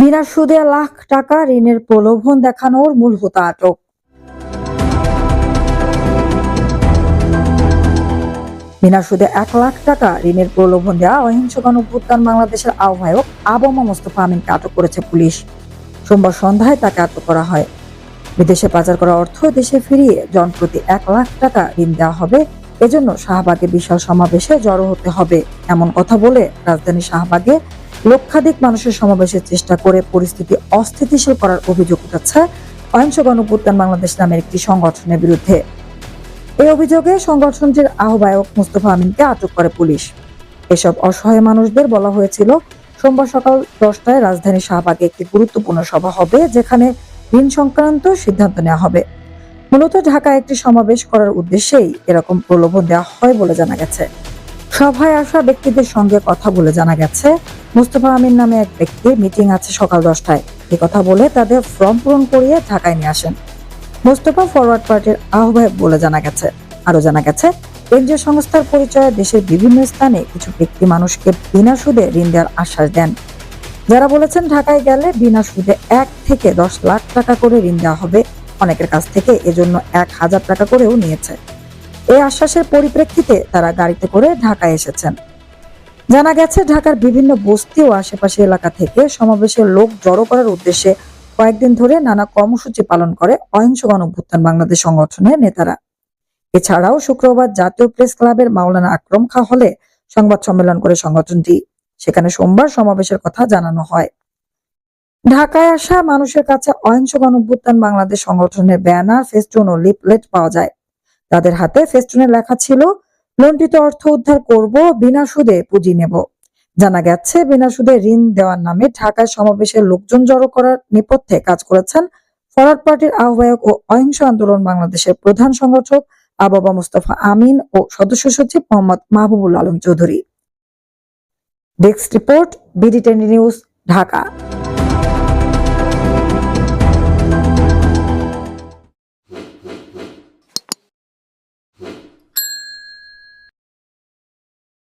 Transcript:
বিনা সুদে লাখ টাকা ঋণের প্রলোভন দেখানোর মূল হোতা আটক। বিনা সুদে 1 লাখ টাকা ঋণের প্রলোভন দেওয়া অহিংস গণঅভ্যুত্থান বাংলাদেশের আহ্বায়ক আবু মুস্তফা আমিনকে আটক করেছে পুলিশ। সোমবার সন্ধ্যায় তাকে আটক করা হয়। বিদেশে পাচার করা অর্থ দেশে ফিরিয়ে জনপ্রতি 1 লাখ টাকা ঋণ দেওয়া হবে, এজন্য শাহবাগে বিশাল সমাবেশে জড়ো হতে হবে এমন কথা বলে রাজধানী শাহবাগে লক্ষাধিক মানুষের সমাবেশের চেষ্টা করে পরিস্থিতি অস্থিতিশীল করার অভিযোগ উঠেছে অহিংস গণঅভ্যুত্থান বাংলাদেশ নামের একটি সংগঠনের বিরুদ্ধে। এই অভিযোগে সংগঠনটির আহ্বায়ক মুস্তফা আমিনকে আটক করে পুলিশ। এসব অসহায় মানুষদের বলা হয়েছিল সোমবার সকাল 10টায় রাজধানী শাহবাগে একটি গুরুত্বপূর্ণ সভা হবে, যেখানে ঋণ সংক্রান্ত সিদ্ধান্ত নেওয়া হবে। মূলত ঢাকায় একটি সমাবেশ করার উদ্দেশ্যেই এরকম প্রলোভন দেওয়া হয় বলে জানা গেছে। সভায় আসা ব্যক্তিদের সঙ্গে কথা বলে জানা গেছে, মুস্তফা আমিন নামে এক ব্যক্তির মিটিং আছে সকাল 10টায়। এই কথা বলে তাদের ফর্ম পূরণ করিয়ে ঢাকায় নিয়ে আসেন। মোস্তফা ফরওয়ার্ড পার্টির আহ্বায়ক বলে জানা গেছে। আরো জানা গেছে, এনজিও সংস্থার পরিচয়ে দেশের বিভিন্ন স্থানে কিছু ব্যক্তি মানুষকে বিনা সুদে ঋণ দেওয়ার আশ্বাস দেন। যারা বলেছেন ঢাকায় গেলে বিনা সুদে 1 থেকে 10 লাখ টাকা করে ঋণ দেওয়া হবে, অনেকের কাছ থেকে এজন্য 1000 টাকা করেও নিয়েছে। এই আশ্বাসের পরিপ্রেক্ষিতে তারা গাড়িতে করে ঢাকায় এসেছেন। জানা গেছে, ঢাকার বিভিন্ন বস্তি ও আশেপাশে এলাকা থেকে সমাবেশের লোক জড়ো করার উদ্দেশ্যে কয়েকদিন ধরে নানা কর্মসূচি পালন করে অহিংস গণঅভ্যুত্থান বাংলাদেশ সংগঠনের নেতারা। এছাড়াও শুক্রবার জাতীয় প্রেস ক্লাবের মাওলানা আকরম খাঁ হলে সংবাদ সম্মেলন করে সংগঠনটি। সেখানে সোমবার সমাবেশের কথা জানানো হয়। ঢাকায় আসা মানুষের কাছে অহিংস গণঅভ্যুত্থান বাংলাদেশ সংগঠনের ব্যানার, ফেস্টুন ও লিফলেট পাওয়া যায়। তাদের হাতে ফেস্টুনে লেখা ছিল, লুণ্ঠিত অর্থ উদ্ধার করব, বিনা সুদে পুঁজি নেব। জানা গেছে, বিনা সুদে ঋণ দেওয়ার নামে ঢাকায় সমাবেশের লোকজন জড়ো করার নেপথ্যে কাজ করেছেন ফরওয়ার্ড পার্টির আহ্বায়ক ও অহিংস আন্দোলন বাংলাদেশের প্রধান সংগঠক আবু মুস্তফা আমিন ও সদস্য সচিব Mohammad Mahbubul Alam Chowdhury. Desk report, BD 10 news, Dhaka.